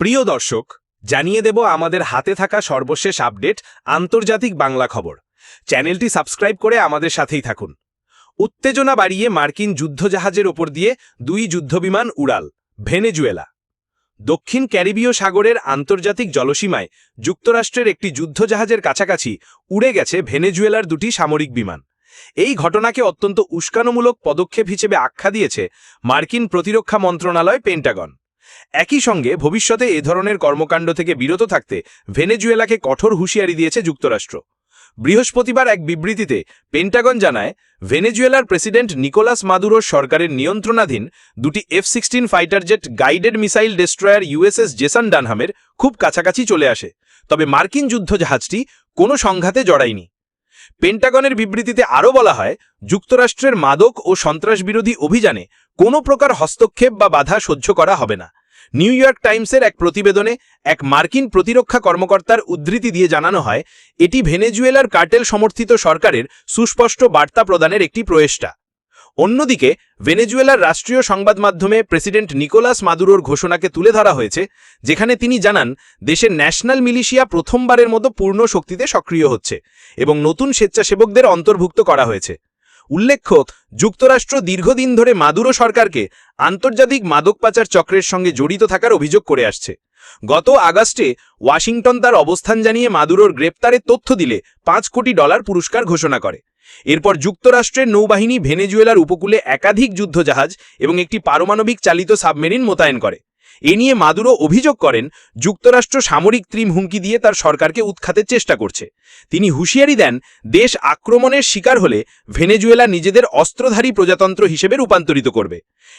প্রিয় দর্শক, জানিয়ে দেব আমাদের হাতে থাকা সর্বশেষ আপডেট আন্তর্জাতিক বাংলা খবর। চ্যানেলটি সাবস্ক্রাইব করে আমাদের সাথেই থাকুন। উত্তেজনা বাড়িয়ে মার্কিন যুদ্ধজাহাজের ওপর দিয়ে 2 যুদ্ধবিমান উড়াল ভেনেজুয়েলা। দক্ষিণ ক্যারিবীয় সাগরের আন্তর্জাতিক জলসীমায় যুক্তরাষ্ট্রের একটি যুদ্ধজাহাজের কাছাকাছি উড়ে গেছে ভেনেজুয়েলার 2টি সামরিক বিমান। এই ঘটনাকে অত্যন্ত উস্কানোমূলক পদক্ষেপ হিসেবে আখ্যা দিয়েছে মার্কিন প্রতিরক্ষা মন্ত্রণালয় পেন্টাগন। একই সঙ্গে ভবিষ্যতে এ ধরনের কর্মকাণ্ড থেকে বিরত থাকতে ভেনেজুয়েলাকে কঠোর হুঁশিয়ারি দিয়েছে যুক্তরাষ্ট্র। বৃহস্পতিবার এক বিবৃতিতে পেন্টাগন জানায়, ভেনেজুয়েলার প্রেসিডেন্ট নিকোলাস মাদুরোর সরকারের নিয়ন্ত্রণাধীন 2টি F-16 fighter jet guided missile destroyer USS Jason ডানহামের খুব কাছাকাছি চলে আসে, তবে মার্কিন যুদ্ধজাহাজটি কোনো সংঘাতে জড়ায়নি। পেন্টাগনের বিবৃতিতে আরও বলা হয়, যুক্তরাষ্ট্রের মাদক ও সন্ত্রাসবিরোধী অভিযানে কোনো প্রকার হস্তক্ষেপ বা বাধা সহ্য করা হবে না। নিউ ইয়র্ক টাইমসের এক প্রতিবেদনে এক মার্কিন প্রতিরক্ষা কর্মকর্তার উদ্ধৃতি দিয়ে জানানো হয়, এটি ভেনেজুয়েলার কার্টেল সমর্থিত সরকারের সুস্পষ্ট বার্তা প্রদানের একটি প্রচেষ্টা। অন্যদিকে ভেনেজুয়েলার রাষ্ট্রীয় সংবাদ মাধ্যমে প্রেসিডেন্ট নিকোলাস মাদুরোর ঘোষণাকে তুলে ধরা হয়েছে, যেখানে তিনি জানান দেশের ন্যাশনাল মিলিশিয়া প্রথমবারের মতো পূর্ণ শক্তিতে সক্রিয় হচ্ছে এবং নতুন স্বেচ্ছাসেবকদের অন্তর্ভুক্ত করা হয়েছে। উল্লেখ্য, যুক্তরাষ্ট্র দীর্ঘদিন ধরে মাদুরো সরকারকে আন্তর্জাতিক মাদক পাচার চক্রের সঙ্গে জড়িত থাকার অভিযোগ করে আসছে। গত আগস্টে ওয়াশিংটন তার অবস্থান জানিয়ে মাদুরোর গ্রেপ্তারের তথ্য দিলে $5 কোটি পুরস্কার ঘোষণা করে। এরপর যুক্তরাষ্ট্রের নৌবাহিনী ভেনেজুয়েলার উপকূলে একাধিক যুদ্ধজাহাজ এবং একটি পারমাণবিক চালিত সাবমেরিন মোতায়েন করে। এ নিয়ে মাদুরো অভিযোগ করেন, যুক্তরাষ্ট্র সামরিক ত্রিম হুমকি দিয়ে তার সরকারকে উৎখাতের চেষ্টা করছে। তিনি হুঁশিয়ারি দেন, দেশ আক্রমণের শিকার হলে ভেনেজুয়েলা নিজেদের অস্ত্রধারী প্রজাতন্ত্র হিসেবে রূপান্তরিত করবে।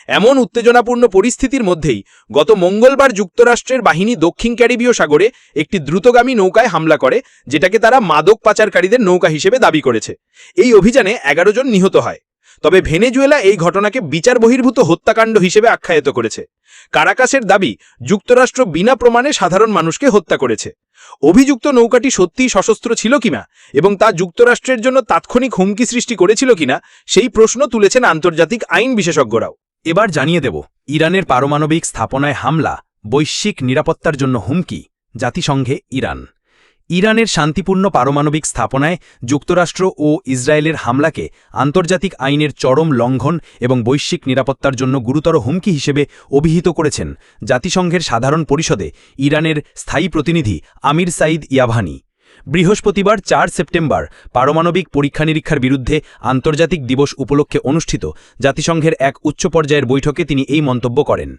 এমন উত্তেজনাপূর্ণ পরিস্থিতির মধ্যেই গত মঙ্গলবার যুক্তরাষ্ট্রের বাহিনী দক্ষিণ ক্যারিবীয় সাগরে একটি দ্রুতগামী নৌকায় হামলা করে, যেটাকে তারা মাদক পাচারকারীদের নৌকা হিসেবে দাবি করেছে। এই অভিযানে 11 জন নিহত হয়। তবে ভেনেজুয়েলা এই ঘটনাকে বিচার বহির্ভূত হত্যাকাণ্ড হিসেবে আখ্যায়িত করেছে। কারাকাসের দাবি, যুক্তরাষ্ট্র বিনা প্রমাণে সাধারণ মানুষকে হত্যা করেছে। অভিযুক্ত নৌকাটি সত্যিই সশস্ত্র ছিল কিনা এবং তা যুক্তরাষ্ট্রের জন্য তাৎক্ষণিক হুমকি সৃষ্টি করেছিল কিনা, সেই প্রশ্ন তুলেছেন আন্তর্জাতিক আইন বিশেষজ্ঞরাও। এবার জানিয়ে দেব, ইরানের পারমাণবিক স্থাপনায় হামলা, বৈশ্বিক নিরাপত্তার জন্য হুমকি, জাতিসংঘে ইরান। ইরানের শান্তিপূর্ণ পারমাণবিক স্থাপনায় যুক্তরাষ্ট্র ও ইসরায়েলের হামলাকে আন্তর্জাতিক আইনের চরম লঙ্ঘন এবং বৈশ্বিক নিরাপত্তার জন্য গুরুতর হুমকি হিসেবে অভিহিত করেছেন জাতিসংঘের সাধারণ পরিষদে ইরানের স্থায়ী প্রতিনিধি আমির সাইদ ইয়াভানি। বৃহস্পতিবার 4 সেপ্টেম্বর পারমাণবিক পরীক্ষা নিরীক্ষার বিরুদ্ধে আন্তর্জাতিক দিবস উপলক্ষে অনুষ্ঠিত জাতিসংঘের এক উচ্চ পর্যায়ের বৈঠকে তিনি এই মন্তব্য করেন।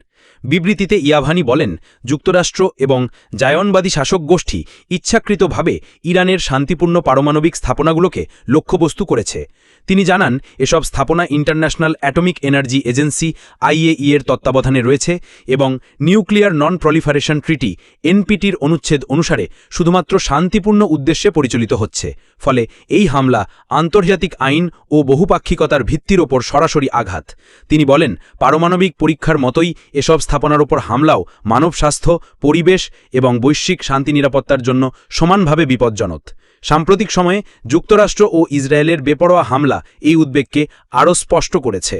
বিবৃতিতে ইয়াভানি বলেন, যুক্তরাষ্ট্র এবং জায়নবাদী শাসক গোষ্ঠী ইচ্ছাকৃতভাবে ইরানের শান্তিপূর্ণ পারমাণবিক স্থাপনাগুলোকে লক্ষ্যবস্তু করেছে। তিনি জানান, এসব স্থাপনা international atomic energy agency IAEA এর তত্ত্বাবধানে রয়েছে এবং নিউক্লিয়ার নন প্রলিফারেশন ট্রিটি NPTর অনুচ্ছেদ অনুসারে শুধুমাত্র শান্তিপূর্ণ উদ্দেশ্যে পরিচালিত হচ্ছে। ফলে এই হামলা আন্তর্জাতিক আইন ও বহুপাক্ষিকতার ভিত্তির ওপর সরাসরি আঘাত। তিনি বলেন, পারমাণবিক পরীক্ষার মতোই এসব স্থাপনার ওপর হামলাও মানব স্বাস্থ্য, পরিবেশ এবং বৈশ্বিক শান্তি নিরাপত্তার জন্য সমানভাবে বিপজ্জনক। সাম্প্রতিক সময়ে যুক্তরাষ্ট্র ও ইসরায়েলের বেপরোয়া হামলা এই উদ্বেগকে আরও স্পষ্ট করেছে।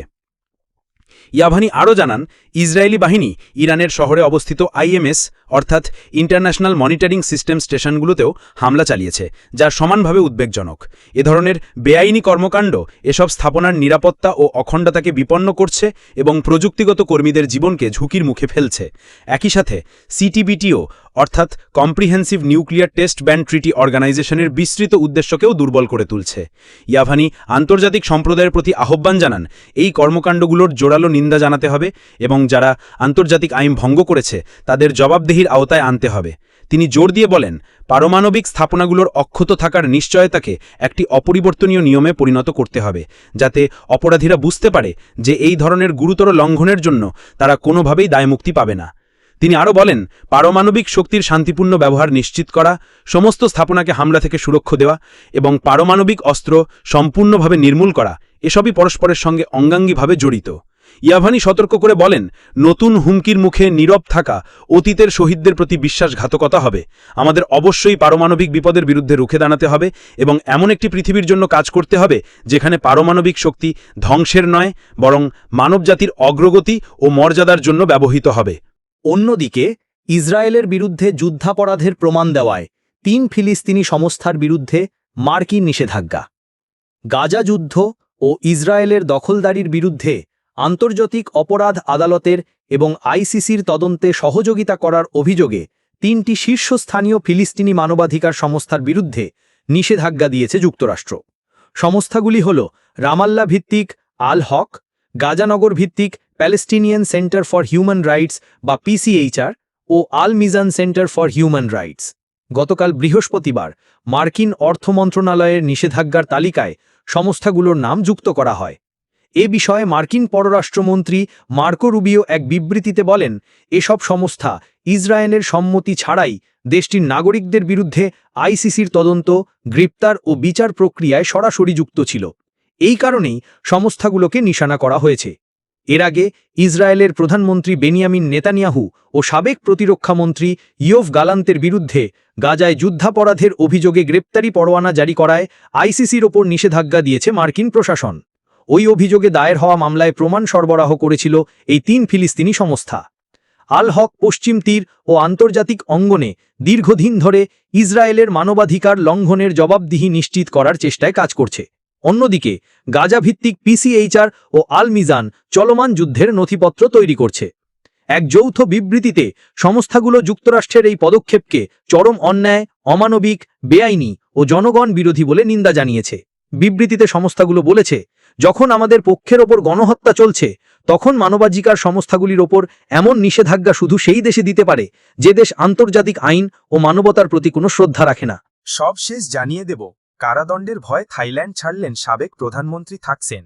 ইয়াভানি আরও জানান, ইসরায়েলি বাহিনী ইরানের শহরে অবস্থিত IMS অর্থাৎ ইন্টারন্যাশনাল মনিটরিং সিস্টেম স্টেশনগুলোতেও হামলা চালিয়েছে, যা সমানভাবে উদ্বেগজনক। এ ধরনের বেআইনি কর্মকাণ্ড এসব স্থাপনার নিরাপত্তা ও অখণ্ডতাকে বিপন্ন করছে এবং প্রযুক্তিগত কর্মীদের জীবনকে ঝুঁকির মুখে ফেলছে। একই সাথে CTBTO অর্থাৎ comprehensive nuclear test ban treaty অর্গানাইজেশনের বিস্তৃত উদ্দেশ্যকেও দুর্বল করে তুলছে। ইয়াভানি আন্তর্জাতিক সম্প্রদায়ের প্রতি আহ্বান জানান, এই কর্মকাণ্ডগুলোর জোরালো নিন্দা জানাতে হবে এবং যারা আন্তর্জাতিক আইন ভঙ্গ করেছে তাদের জবাবদিহির আওতায় আনতে হবে। তিনি জোর দিয়ে বলেন, পারমাণবিক স্থাপনাগুলোর অক্ষত থাকার নিশ্চয়তাকে একটি অপরিবর্তনীয় নিয়মে পরিণত করতে হবে, যাতে অপরাধীরা বুঝতে পারে যে এই ধরনের গুরুতর লঙ্ঘনের জন্য তারা কোনোভাবেই দায়মুক্তি পাবে না। তিনি আরও বলেন, পারমাণবিক শক্তির শান্তিপূর্ণ ব্যবহার নিশ্চিত করা, সমস্ত স্থাপনাকে হামলা থেকে সুরক্ষা দেওয়া এবং পারমাণবিক অস্ত্র সম্পূর্ণভাবে নির্মূল করা এসবই পরস্পরের সঙ্গে অঙ্গাঙ্গিভাবে জড়িত। ইয়াভানি সতর্ক করে বলেন, নতুন হুমকির মুখে নীরব থাকা অতীতের শহীদদের প্রতি বিশ্বাসঘাতকতা হবে। আমাদের অবশ্যই পারমাণবিক বিপদের বিরুদ্ধে রুখে দাঁড়াতে হবে এবং এমন একটি পৃথিবীর জন্য কাজ করতে হবে যেখানে পারমাণবিক শক্তি ধ্বংসের নয়, বরং মানবজাতির অগ্রগতি ও মর্যাদার জন্য ব্যবহৃত হবে। অন্যদিকে ইসরায়েলের বিরুদ্ধে যুদ্ধাপরাধের প্রমাণ দেওয়ায় 3 ফিলিস্তিনি সংস্থার বিরুদ্ধে মার্কিন নিষেধাজ্ঞা। গাজা যুদ্ধ ও ইসরায়েলের দখলদারির বিরুদ্ধে আন্তর্জাতিক অপরাধ আদালতের এবং আইসিসির তদন্তে সহযোগিতা করার অভিযোগে 3টি শীর্ষস্থানীয় ফিলিস্তিনি মানবাধিকার সংস্থার বিরুদ্ধে নিষেধাজ্ঞা দিয়েছে যুক্তরাষ্ট্র। সংস্থাগুলি হল রামাল্লা ভিত্তিক আল হক, গাজানগর ভিত্তিক Palestinian centre for human rights বা পিসিএইচআর ও Al Mizan centre for human rights. গতকাল বৃহস্পতিবার মার্কিন অর্থ মন্ত্রণালয়ের নিষেধাজ্ঞার তালিকায় সংস্থাগুলোর নাম যুক্ত করা হয়। এ বিষয়ে মার্কিন পররাষ্ট্রমন্ত্রী মার্কো রুবিও এক বিবৃতিতে বলেন, এসব সংস্থা ইসরায়েলের সম্মতি ছাড়াই দেশটির নাগরিকদের বিরুদ্ধে আইসিসির তদন্ত, গ্রেপ্তার ও বিচার প্রক্রিয়ায় সরাসরি যুক্ত ছিল। এই কারণেই সংস্থাগুলোকে নিশানা করা হয়েছে। এর আগে ইসরায়েলের প্রধানমন্ত্রী বেনিয়ামিন নেতানিয়াহু ও সাবেক প্রতিরক্ষামন্ত্রী ইয়োভ গালান্তের বিরুদ্ধে গাজায় যুদ্ধাপরাধের অভিযোগে গ্রেপ্তারি পরোয়ানা জারি করায় আইসিসির ওপর নিষেধাজ্ঞা দিয়েছে মার্কিন প্রশাসন। ওই অভিযোগে দায়ের হওয়া মামলায় প্রমাণ সরবরাহ করেছিল এই 3 ফিলিস্তিনি সংস্থা। আল হক পশ্চিম তীর ও আন্তর্জাতিক অঙ্গনে দীর্ঘদিন ধরে ইসরায়েলের মানবাধিকার লঙ্ঘনের জবাবদিহি নিশ্চিত করার চেষ্টায় কাজ করছে। অন্যদিকে গাজা ভিত্তিক পিসিএইচআর ও আল মিজান চলমান যুদ্ধের নথিপত্র তৈরি করছে। এক যৌথ বিবৃতিতে সংস্থাগুলো যুক্তরাষ্ট্রের এই পদক্ষেপকে চরম অন্যায়, অমানবিক, বেআইনি ও জনগণ বিরোধী বলে নিন্দা জানিয়েছে। বিবৃতিতে সংস্থাগুলো বলেছে, যখন আমাদের পক্ষের ওপর গণহত্যা চলছে তখন মানবাধিকার সংস্থাগুলির ওপর এমন নিষেধাজ্ঞা শুধু সেই দেশে দিতে পারে যে দেশ আন্তর্জাতিক আইন ও মানবতার প্রতি কোনো শ্রদ্ধা রাখে না। সবশেষ জানিয়ে দেব, কারাদণ্ডের ভয়ে থাইল্যান্ড ছাড়লেন সাবেক প্রধানমন্ত্রী থাকসেন।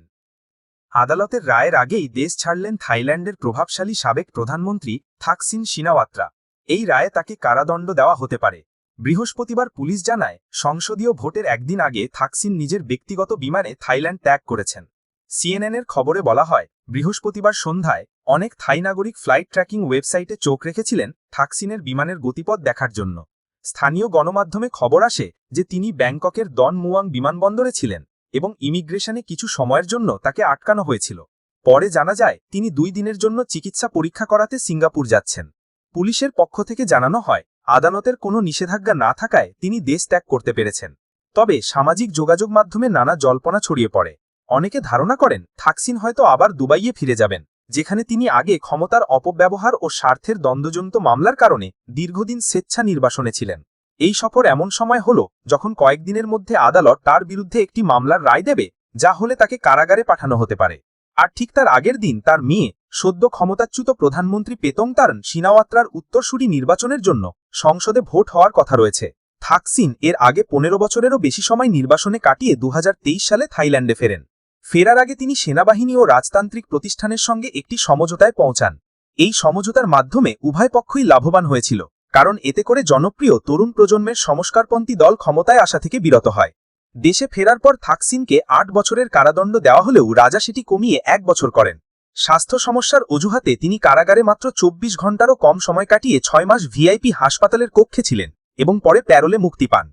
আদালতের রায়ের আগেই দেশ ছাড়লেন থাইল্যান্ডের প্রভাবশালী সাবেক প্রধানমন্ত্রী থাকসিন শিনাওয়াত্রা। এই রায়ে তাকে কারাদণ্ড দেওয়া হতে পারে। বৃহস্পতিবার পুলিশ জানায়, সংসদীয় ভোটের একদিন আগে থাকসিন নিজের ব্যক্তিগত বিমানে থাইল্যান্ড ত্যাগ করেছেন। সিএনএনের খবরে বলা হয়, বৃহস্পতিবার সন্ধ্যায় অনেক থাই নাগরিক ফ্লাইট ট্র্যাকিং ওয়েবসাইটে চোখ রেখেছিলেন থাকসিনের বিমানের গতিপথ দেখার জন্য। স্থানীয় গণমাধ্যমে খবর আসে যে তিনি ব্যাংককের ডন মুয়াং বিমানবন্দরে ছিলেন এবং ইমিগ্রেশনে কিছু সময়ের জন্য তাকে আটকানো হয়েছিল। পরে জানা যায় তিনি 2 দিনের জন্য চিকিৎসা পরীক্ষা করাতে সিঙ্গাপুর যাচ্ছেন। পুলিশের পক্ষ থেকে জানানো হয়, আদালতের কোনো নিষেধাজ্ঞা না থাকায় তিনি দেশ ত্যাগ করতে পেরেছেন। তবে সামাজিক যোগাযোগ মাধ্যমে নানা জল্পনা ছড়িয়ে পড়ে। অনেকে ধারণা করেন থাকসিন হয়তো আবার দুবাইয়ে ফিরে যাবেন, যেখানে তিনি আগে ক্ষমতার অপব্যবহার ও স্বার্থের দ্বন্দ্বজনিত মামলার কারণে দীর্ঘদিন স্বেচ্ছা নির্বাসনে ছিলেন। এই সফর এমন সময় হল যখন কয়েকদিনের মধ্যে আদালত তার বিরুদ্ধে একটি মামলার রায় দেবে, যা হলে তাকে কারাগারে পাঠানো হতে পারে। আর ঠিক তার আগের দিন তার মেয়ে, সদ্য ক্ষমতাচ্যুত প্রধানমন্ত্রী পেতংতারন শিনাওয়াত্রার উত্তরসূরি নির্বাচনের জন্য সংসদে ভোট হওয়ার কথা রয়েছে। থাকসিন এর আগে 15 বছরেরও বেশি সময় নির্বাসনে কাটিয়ে 2023 সালে থাইল্যান্ডে ফেরেন। ফেরার আগে তিনি সেনাবাহিনী ও রাজতান্ত্রিক প্রতিষ্ঠানের সঙ্গে একটি সমঝোতায় পৌঁছান। এই সমঝোতার মাধ্যমে উভয় পক্ষই লাভবান হয়েছিল, কারণ এতে করে জনপ্রিয় তরুণ প্রজন্মের সংস্কারপন্থী দল ক্ষমতায় আসা থেকে বিরত হয়। দেশে ফেরার পর থাকসিনকে 8 বছরের কারাদণ্ড দেওয়া হলেও রাজা সেটি কমিয়ে 1 বছর করেন। স্বাস্থ্য সমস্যার অজুহাতে তিনি কারাগারে মাত্র 24 ঘণ্টারও কম সময় কাটিয়ে 6 মাস ভিআইপি হাসপাতালের কক্ষে ছিলেন এবং পরে প্যারোলে মুক্তি পান।